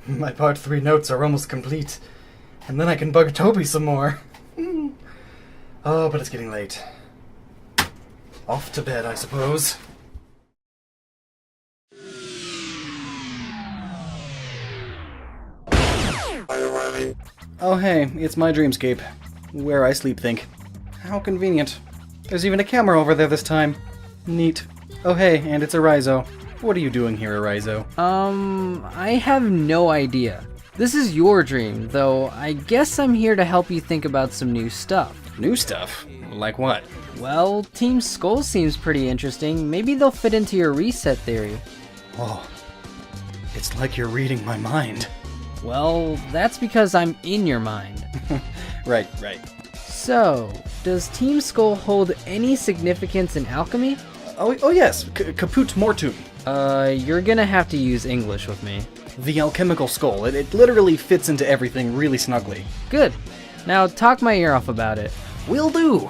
My part 3 notes are almost complete. And then I can bug Toby some more. Oh, but it's getting late. Off to bed, I suppose. Oh hey, it's my dreamscape. Where I sleep think. How convenient. There's even a camera over there this time. Neat. Oh hey, and it's Arizo. What are you doing here, Arizo? I have no idea. This is your dream, though I guess I'm here to help you think about some new stuff. New stuff? Like what? Well, Team Skull seems pretty interesting. Maybe they'll fit into your reset theory. Oh, it's like you're reading my mind. Well, that's because I'm in your mind. Right. So, does Team Skull hold any significance in alchemy? Oh yes, caput mortuum. You're gonna have to use English with me. The alchemical skull. It literally fits into everything really snugly. Good. Now talk my ear off about it. Will do.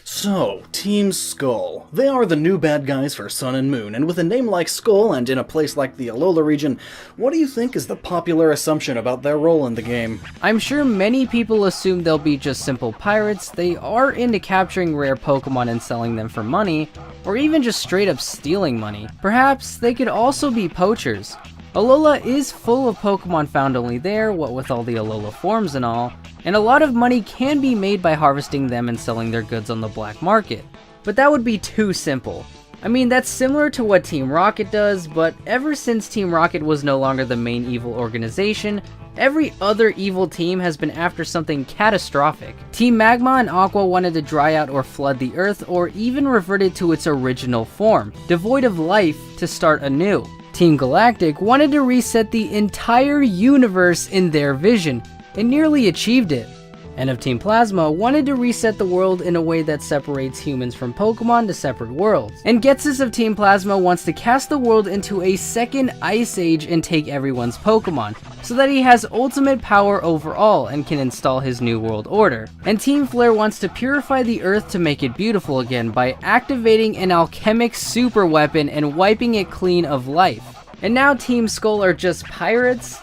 So, Team Skull. They are the new bad guys for Sun and Moon, and with a name like Skull and in a place like the Alola region, what do you think is the popular assumption about their role in the game? I'm sure many people assume they'll be just simple pirates. They are into capturing rare Pokemon and selling them for money, or even just straight up stealing money. Perhaps they could also be poachers. Alola is full of Pokemon found only there, what with all the Alola forms and all, and a lot of money can be made by harvesting them and selling their goods on the black market. But that would be too simple. I mean, that's similar to what Team Rocket does, but ever since Team Rocket was no longer the main evil organization, every other evil team has been after something catastrophic. Team Magma and Aqua wanted to dry out or flood the earth, or even revert it to its original form, devoid of life, to start anew. Team Galactic wanted to reset the entire universe in their vision, and nearly achieved it. And of Team Plasma wanted to reset the world in a way that separates humans from Pokemon to separate worlds. And Getsus of Team Plasma wants to cast the world into a second Ice Age and take everyone's Pokemon, so that he has ultimate power over all and can install his new world order. And Team Flare wants to purify the earth to make it beautiful again by activating an alchemic super weapon and wiping it clean of life. And now Team Skull are just pirates?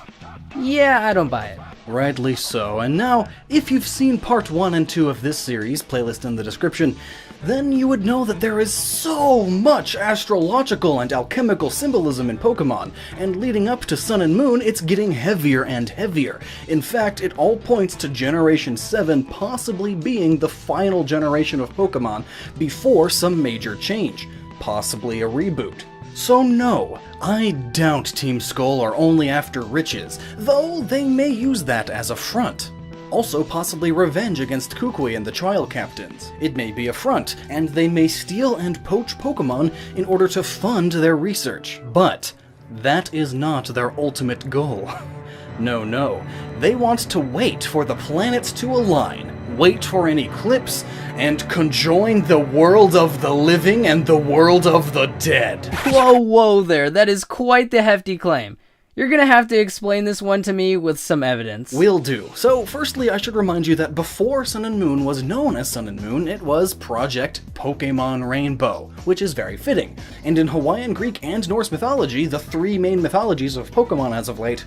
Yeah, I don't buy it. Rightly so, and now, if you've seen part 1 and 2 of this series, playlist in the description, then you would know that there is so much astrological and alchemical symbolism in Pokemon, and leading up to Sun and Moon, it's getting heavier and heavier. In fact, it all points to Generation 7 possibly being the final generation of Pokemon before some major change, possibly a reboot. So no, I doubt Team Skull are only after riches, though they may use that as a front. Also possibly revenge against Kukui and the trial captains. It may be a front, and they may steal and poach Pokemon in order to fund their research. But that is not their ultimate goal. No, they want to wait for the planets to align, wait for an eclipse, and conjoin the world of the living and the world of the dead. Whoa there, that is quite the hefty claim. You're gonna have to explain this one to me with some evidence. Will do. So, firstly, I should remind you that before Sun and Moon was known as Sun and Moon, it was Project Pokemon Rainbow, which is very fitting. And in Hawaiian, Greek, and Norse mythology, the 3 main mythologies of Pokemon as of late,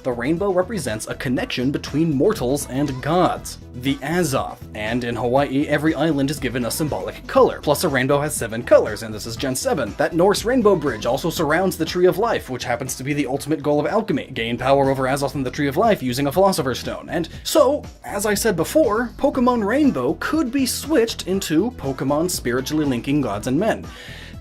the rainbow represents a connection between mortals and gods, the Azoth, and in Hawaii, every island is given a symbolic color, plus a rainbow has 7 colors, and this is Gen 7. That Norse rainbow bridge also surrounds the Tree of Life, which happens to be the ultimate goal of alchemy, gain power over Azoth and the Tree of Life using a Philosopher's Stone. And so, as I said before, Pokemon Rainbow could be switched into Pokemon spiritually linking gods and men.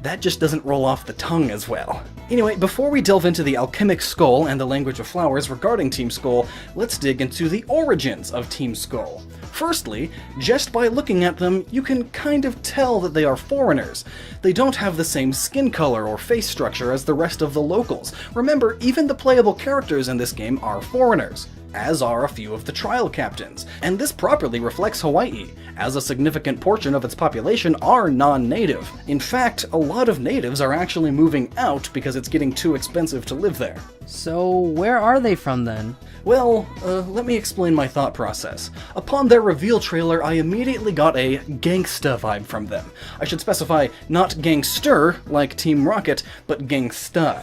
That just doesn't roll off the tongue as well. Anyway, before we delve into the alchemic skull and the language of flowers regarding Team Skull, let's dig into the origins of Team Skull. Firstly, just by looking at them, you can kind of tell that they are foreigners. They don't have the same skin color or face structure as the rest of the locals. Remember, even the playable characters in this game are foreigners. as are a few of the trial captains, and this properly reflects Hawaii, as a significant portion of its population are non-native. In fact, a lot of natives are actually moving out because it's getting too expensive to live there. So where are they from then? Well, let me explain my thought process. Upon their reveal trailer, I immediately got a gangsta vibe from them. I should specify, not gangster, like Team Rocket, but gangsta.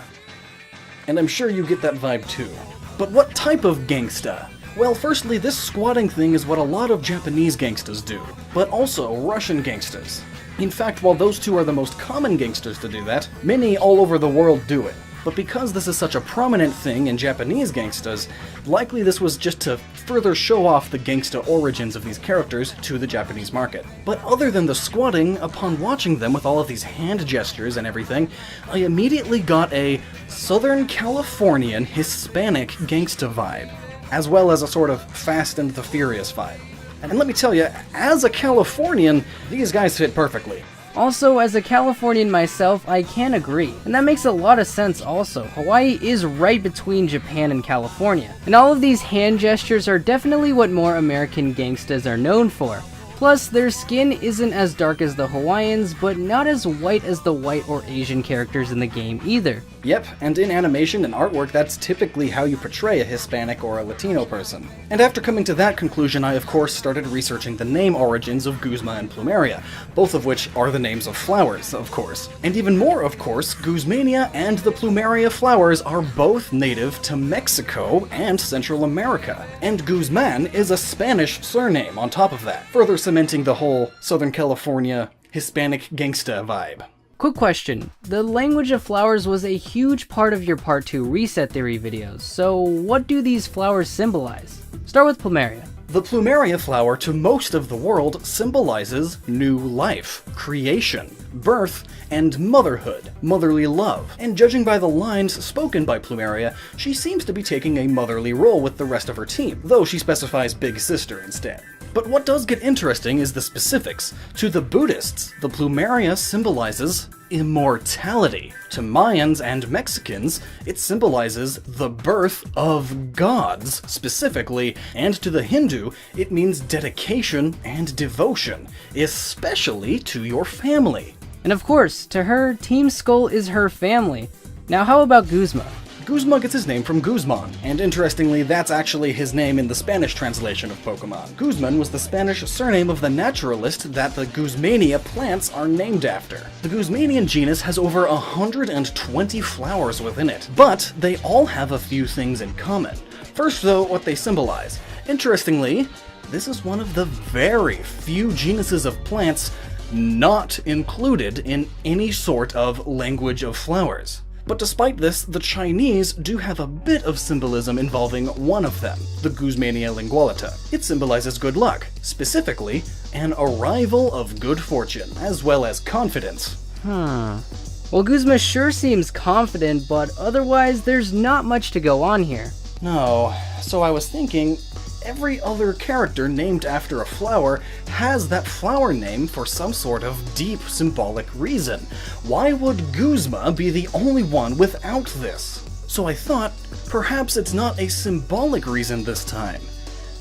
And I'm sure you get that vibe too. But what type of gangsta? Well, firstly, this squatting thing is what a lot of Japanese gangstas do, but also Russian gangstas. In fact, while those two are the most common gangsters to do that, many all over the world do it. But because this is such a prominent thing in Japanese gangstas, likely this was just to further show off the gangsta origins of these characters to the Japanese market. But other than the squatting, upon watching them with all of these hand gestures and everything, I immediately got a Southern Californian Hispanic gangsta vibe, as well as a sort of Fast and the Furious vibe. And let me tell you, as a Californian, these guys fit perfectly. Also, as a Californian myself, I can agree. And that makes a lot of sense also. Hawaii is right between Japan and California. And all of these hand gestures are definitely what more American gangstas are known for. Plus, their skin isn't as dark as the Hawaiians, but not as white as the white or Asian characters in the game either. Yep, and in animation and artwork, that's typically how you portray a Hispanic or a Latino person. And after coming to that conclusion, I of course started researching the name origins of Guzma and Plumeria, both of which are the names of flowers, of course. And even more, of course, Guzmania and the Plumeria flowers are both native to Mexico and Central America. And Guzman is a Spanish surname on top of that, further cementing the whole Southern California Hispanic gangsta vibe. Quick question, the language of flowers was a huge part of your Part 2 reset theory videos, so what do these flowers symbolize? Start with Plumeria. The Plumeria flower to most of the world symbolizes new life, creation, birth, and motherhood, motherly love. And judging by the lines spoken by Plumeria, she seems to be taking a motherly role with the rest of her team, though she specifies big sister instead. But what does get interesting is the specifics. To the Buddhists, the Plumeria symbolizes immortality. To Mayans and Mexicans, it symbolizes the birth of gods, specifically, and to the Hindu, it means dedication and devotion, especially to your family. And of course, to her, Team Skull is her family. Now how about Guzma? Guzma gets his name from Guzman, and interestingly, that's actually his name in the Spanish translation of Pokemon. Guzman was the Spanish surname of the naturalist that the Guzmania plants are named after. The Guzmanian genus has over 120 flowers within it, but they all have a few things in common. First though, what they symbolize. Interestingly, this is one of the very few genuses of plants not included in any sort of language of flowers. But despite this, the Chinese do have a bit of symbolism involving one of them, the Guzmania lingualata. It symbolizes good luck, specifically, an arrival of good fortune, as well as confidence. Well, Guzma sure seems confident, but otherwise there's not much to go on here. No, so I was thinking, every other character named after a flower has that flower name for some sort of deep symbolic reason. Why would Guzma be the only one without this? So I thought, perhaps it's not a symbolic reason this time.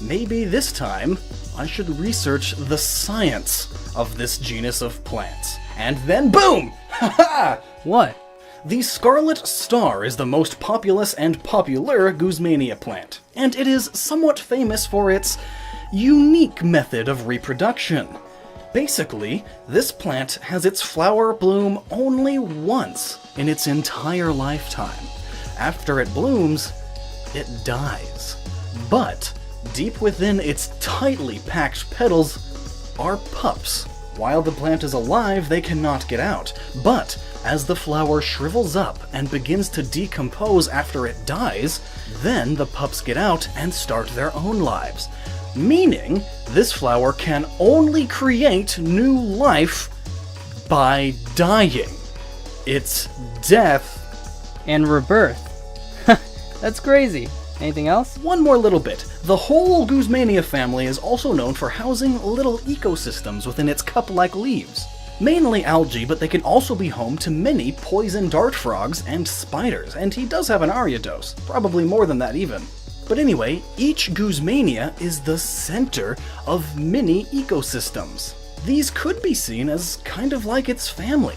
Maybe this time, I should research the science of this genus of plants. And then boom! Haha! What? The Scarlet Star is the most populous and popular Guzmania plant, and it is somewhat famous for its unique method of reproduction. Basically, this plant has its flower bloom only once in its entire lifetime. After it blooms, it dies. But deep within its tightly packed petals are pups. While the plant is alive, they cannot get out, but as the flower shrivels up and begins to decompose after it dies, then the pups get out and start their own lives. Meaning, this flower can only create new life by dying. It's death And rebirth. That's crazy. Anything else? One more little bit. The whole Guzmania family is also known for housing little ecosystems within its cup-like leaves. Mainly algae, but they can also be home to many poison dart frogs and spiders, and he does have an Ariados, probably more than that even. But anyway, each Guzmania is the center of many ecosystems. These could be seen as kind of like its family.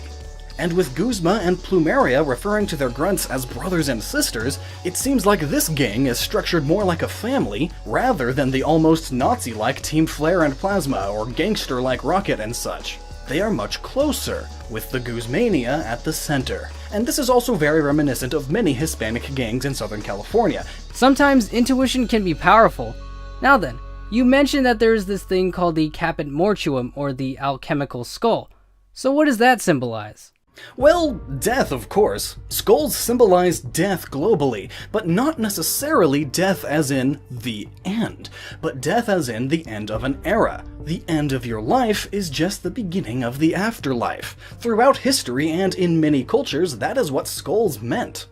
And with Guzma and Plumeria referring to their grunts as brothers and sisters, it seems like this gang is structured more like a family rather than the almost Nazi-like Team Flare and Plasma or gangster-like Rocket and such. They are much closer, with the Guzmania at the center. And this is also very reminiscent of many Hispanic gangs in Southern California. Sometimes intuition can be powerful. Now then, you mentioned that there is this thing called the Caput Mortuum, or the alchemical skull. So what does that symbolize? Well, death, of course. Skulls symbolize death globally, but not necessarily death as in the end, but death as in the end of an era. The end of your life is just the beginning of the afterlife. Throughout history and in many cultures, that is what skulls meant.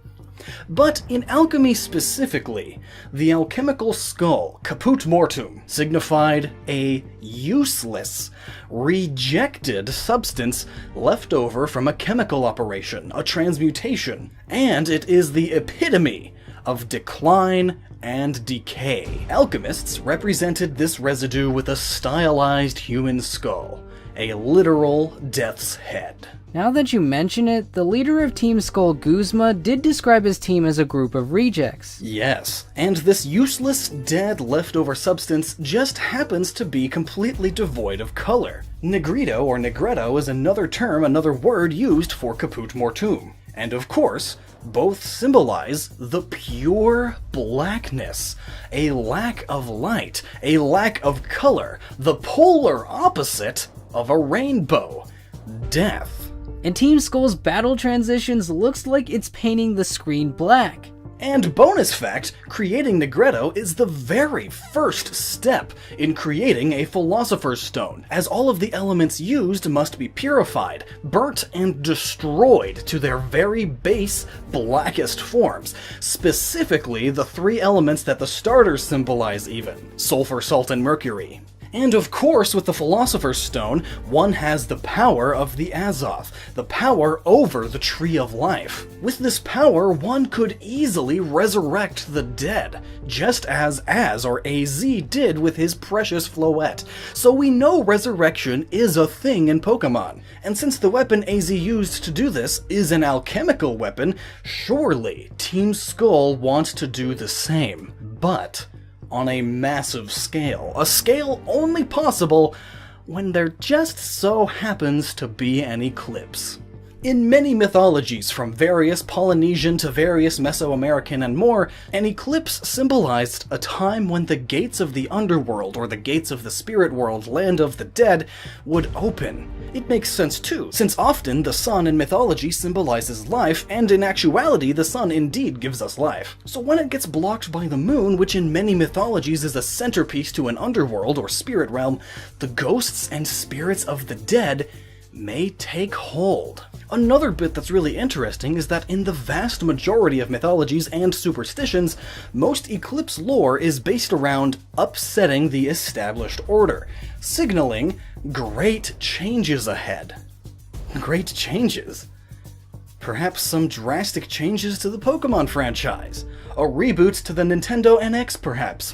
But in alchemy specifically, the alchemical skull, caput mortuum, signified a useless, rejected substance left over from a chemical operation, a transmutation, and it is the epitome of decline and decay. Alchemists represented this residue with a stylized human skull, a literal death's head. Now that you mention it, the leader of Team Skull, Guzma, did describe his team as a group of rejects. Yes, and this useless, dead, leftover substance just happens to be completely devoid of color. Negrito or negretto is another term, another word used for caput mortuum. And of course, both symbolize the pure blackness, a lack of light, a lack of color, the polar opposite of a rainbow, death. And Team Skull's battle transitions looks like it's painting the screen black. And bonus fact, creating Negretto is the very first step in creating a Philosopher's Stone, as all of the elements used must be purified, burnt, and destroyed to their very base, blackest forms, specifically the three elements that the starters symbolize even, sulfur, salt, and mercury. And of course, with the Philosopher's Stone, one has the power of the Azoth, the power over the Tree of Life. With this power, one could easily resurrect the dead, just as Az or AZ did with his precious Floette. So we know resurrection is a thing in Pokemon. And since the weapon AZ used to do this is an alchemical weapon, surely Team Skull wants to do the same. But on a massive scale, a scale only possible when there just so happens to be an eclipse. In many mythologies, from various Polynesian to various Mesoamerican and more, an eclipse symbolized a time when the gates of the underworld, or the gates of the spirit world, land of the dead, would open. It makes sense too, since often the sun in mythology symbolizes life, and in actuality the sun indeed gives us life. So when it gets blocked by the moon, which in many mythologies is a centerpiece to an underworld or spirit realm, the ghosts and spirits of the dead may take hold. Another bit that's really interesting is that in the vast majority of mythologies and superstitions, most eclipse lore is based around upsetting the established order, signaling great changes ahead. Great changes? Perhaps some drastic changes to the Pokemon franchise? A reboot to the Nintendo NX perhaps,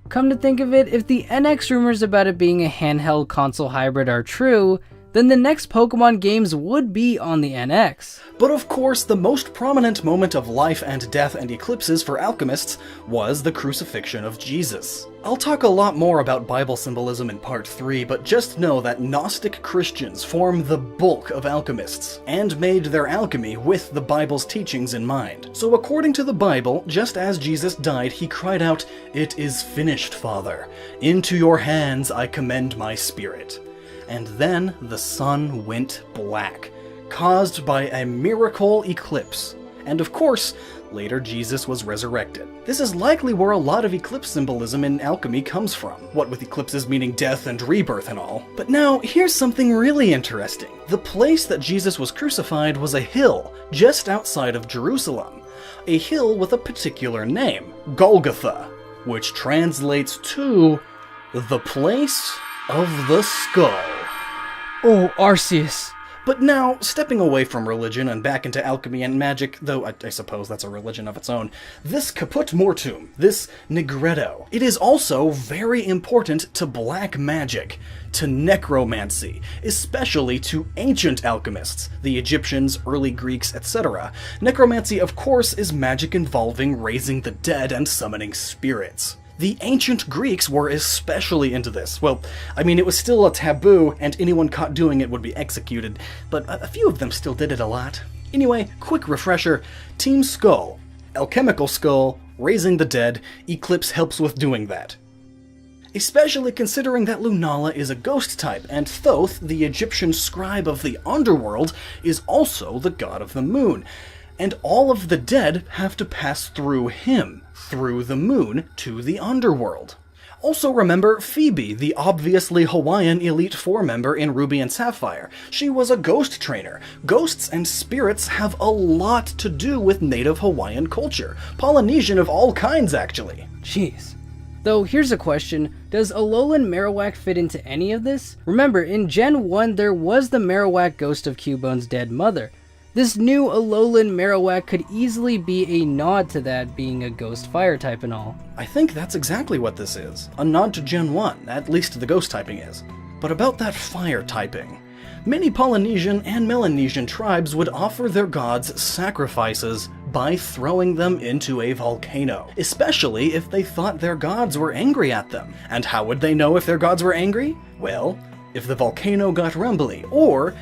Come to think of it, if the NX rumors about it being a handheld console hybrid are true, then the next Pokemon games would be on the NX. But of course, the most prominent moment of life and death and eclipses for alchemists was the crucifixion of Jesus. I'll talk a lot more about Bible symbolism in part 3, but just know that Gnostic Christians form the bulk of alchemists, and made their alchemy with the Bible's teachings in mind. So according to the Bible, just as Jesus died, he cried out, "It is finished, Father. Into your hands I commend my spirit." And then the sun went black, caused by a miracle eclipse. And of course, later Jesus was resurrected. This is likely where a lot of eclipse symbolism in alchemy comes from, what with eclipses meaning death and rebirth and all. But now, here's something really interesting. The place that Jesus was crucified was a hill just outside of Jerusalem. A hill with a particular name, Golgotha, which translates to the place of the skull. Oh, Arceus. But now, stepping away from religion and back into alchemy and magic, though I suppose that's a religion of its own, this caput mortuum, this negretto, it is also very important to black magic, to necromancy, especially to ancient alchemists, the Egyptians, early Greeks, etc. Necromancy, of course, is magic involving raising the dead and summoning spirits. The ancient Greeks were especially into this. Well, I mean, it was still a taboo, and anyone caught doing it would be executed, but a few of them still did it a lot. Anyway, quick refresher, Team Skull, alchemical skull, raising the dead, Eclipse helps with doing that. Especially considering that Lunala is a ghost type, and Thoth, the Egyptian scribe of the underworld, is also the god of the moon. And all of the dead have to pass through him, through the moon, to the underworld. Also remember Phoebe, the obviously Hawaiian Elite Four member in Ruby and Sapphire. She was a ghost trainer. Ghosts and spirits have a lot to do with native Hawaiian culture. Polynesian of all kinds, actually. Jeez. Though, here's a question, does Alolan Marowak fit into any of this? Remember, in Gen 1 there was the Marowak ghost of Cubone's dead mother. This new Alolan Marowak could easily be a nod to that, being a ghost fire type and all. I think that's exactly what this is. A nod to Gen 1, at least the ghost typing is. But about that fire typing. Many Polynesian and Melanesian tribes would offer their gods sacrifices by throwing them into a volcano, especially if they thought their gods were angry at them. And how would they know if their gods were angry? Well, if the volcano got rumbly, or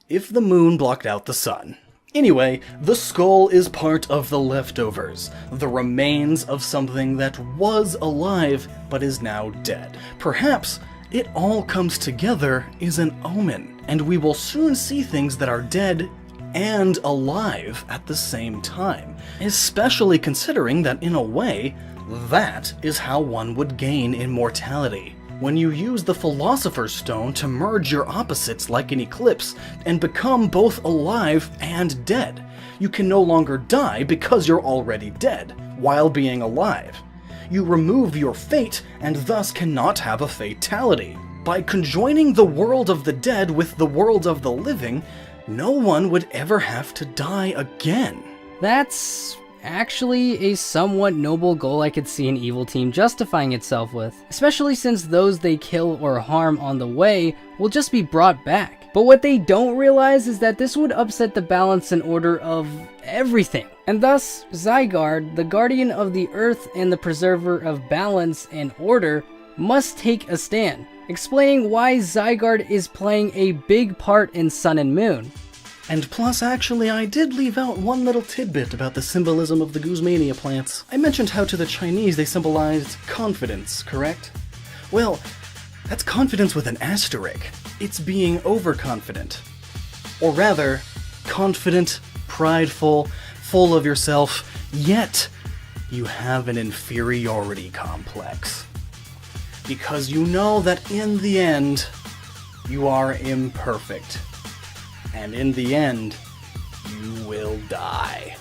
if the moon blocked out the sun. Anyway, the skull is part of the leftovers, the remains of something that was alive but is now dead. Perhaps it all comes together is an omen, and we will soon see things that are dead and alive at the same time, especially considering that in a way, that is how one would gain immortality. When you use the Philosopher's Stone to merge your opposites like an eclipse and become both alive and dead, you can no longer die because you're already dead, while being alive. You remove your fate and thus cannot have a fatality. By conjoining the world of the dead with the world of the living, no one would ever have to die again. That's actually a somewhat noble goal I could see an evil team justifying itself with, especially since those they kill or harm on the way will just be brought back. But what they don't realize is that this would upset the balance and order of everything. And thus, Zygarde, the guardian of the earth and the preserver of balance and order, must take a stand, explaining why Zygarde is playing a big part in Sun and Moon. And plus, actually, I did leave out one little tidbit about the symbolism of the Guzmania plants. I mentioned how to the Chinese they symbolized confidence, correct? Well, that's confidence with an asterisk. It's being overconfident. Or rather, confident, prideful, full of yourself, yet you have an inferiority complex. Because you know that in the end, you are imperfect. And in the end, you will die.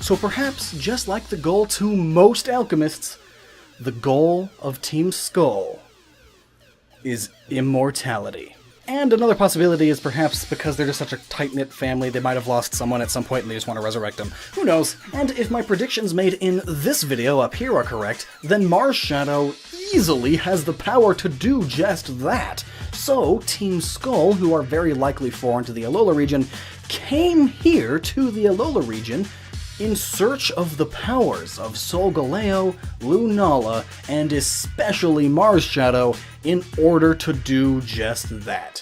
So perhaps, just like the goal to most alchemists, the goal of Team Skull is immortality. And another possibility is perhaps because they're just such a tight-knit family, they might have lost someone at some point and they just want to resurrect them. Who knows? And if my predictions made in this video up here are correct, then Mars Shadow easily has the power to do just that. So, Team Skull, who are very likely foreign to the Alola region, came here to the Alola region in search of the powers of Solgaleo, Lunala, and especially Mars Shadow in order to do just that.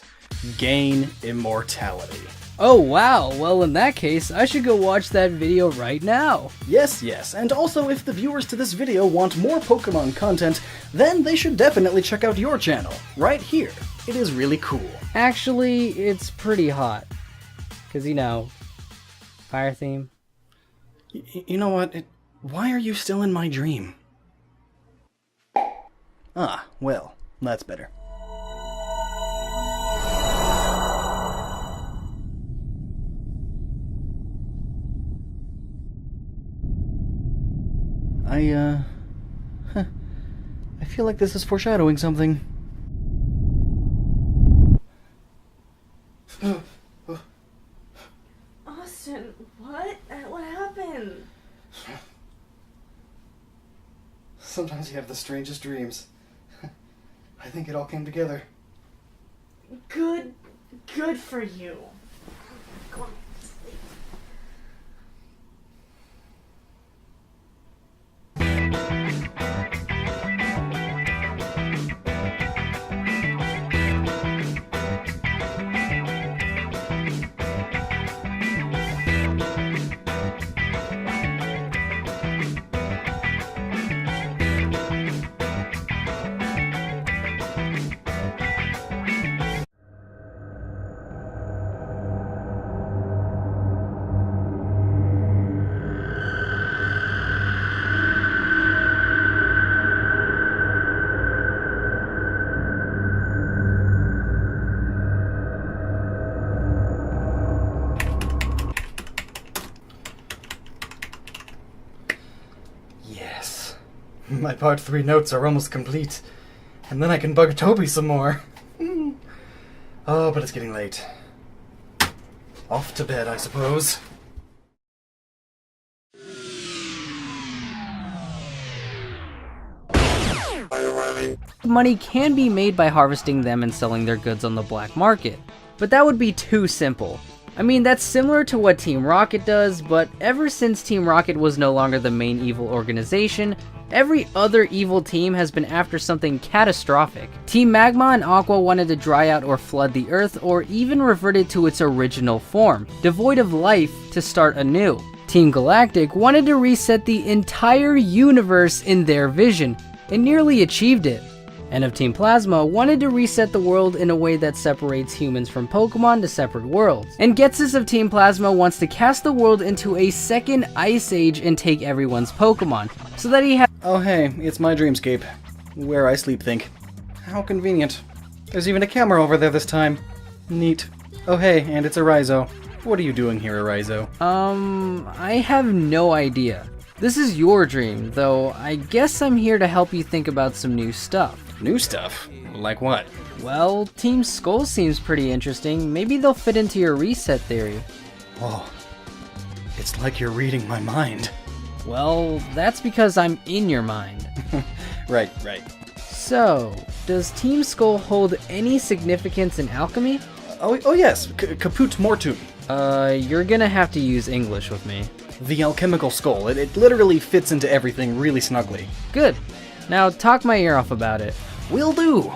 Gain immortality. Oh wow, well in that case, I should go watch that video right now. Yes, and also if the viewers to this video want more Pokemon content, then they should definitely check out your channel, right here. It is really cool. Actually, it's pretty hot. 'Cause you know, fire theme. You know what? Why are you still in my dream? Ah, well, that's better. I feel like this is foreshadowing something. Sometimes you have the strangest dreams. I think it all came together. Good for you. Go on, sleep. Yes. My part 3 notes are almost complete. And then I can bug Toby some more. Oh, but it's getting late. Off to bed, I suppose. Money can be made by harvesting them and selling their goods on the black market, but that would be too simple. I mean, that's similar to what Team Rocket does, but ever since Team Rocket was no longer the main evil organization, every other evil team has been after something catastrophic. Team Magma and Aqua wanted to dry out or flood the Earth, or even revert it to its original form, devoid of life, to start anew. Team Galactic wanted to reset the entire universe in their vision, and nearly achieved it. And of Team Plasma wanted to reset the world in a way that separates humans from Pokemon to separate worlds. And Getsus of Team Plasma wants to cast the world into a second Ice Age and take everyone's Pokemon, so that he has— Oh hey, it's my dreamscape. Where I sleep think. How convenient. There's even a camera over there this time. Neat. Oh hey, and it's Arizo. What are you doing here, Arizo? I have no idea. This is your dream, though I guess I'm here to help you think about some new stuff. New stuff? Like what? Well, Team Skull seems pretty interesting. Maybe they'll fit into your reset theory. Oh, it's like you're reading my mind. Well, that's because I'm in your mind. Right. So, does Team Skull hold any significance in alchemy? Oh yes, Caput Mortuum. You're gonna have to use English with me. The alchemical skull. It literally fits into everything really snugly. Good. Now talk my ear off about it. Will do!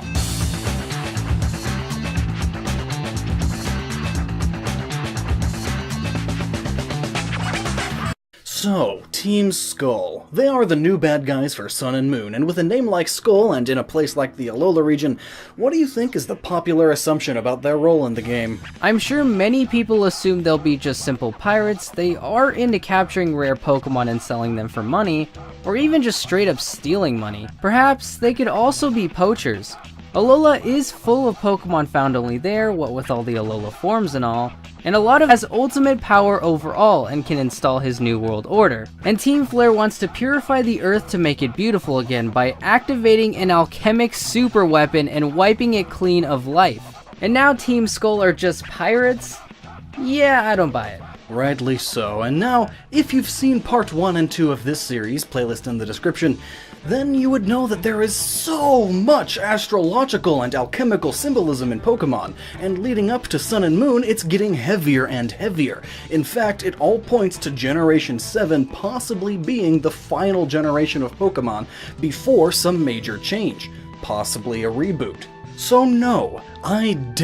So, Team Skull. They are the new bad guys for Sun and Moon, and with a name like Skull and in a place like the Alola region, what do you think is the popular assumption about their role in the game? I'm sure many people assume they'll be just simple pirates. They are into capturing rare Pokemon and selling them for money, or even just straight up stealing money. Perhaps they could also be poachers. Alola is full of Pokemon found only there, what with all the Alola forms and all, and a lot of has ultimate power overall and can install his new world order. And Team Flare wants to purify the earth to make it beautiful again by activating an alchemic super weapon and wiping it clean of life. And now Team Skull are just pirates? Yeah, I don't buy it. Rightly so, and now, if you've seen part 1 and 2 of this series, playlist in the description, then you would know that there is so much astrological and alchemical symbolism in Pokemon, and leading up to Sun and Moon, it's getting heavier and heavier. In fact, it all points to Generation 7 possibly being the final generation of Pokemon before some major change, possibly a reboot. So no, I doubt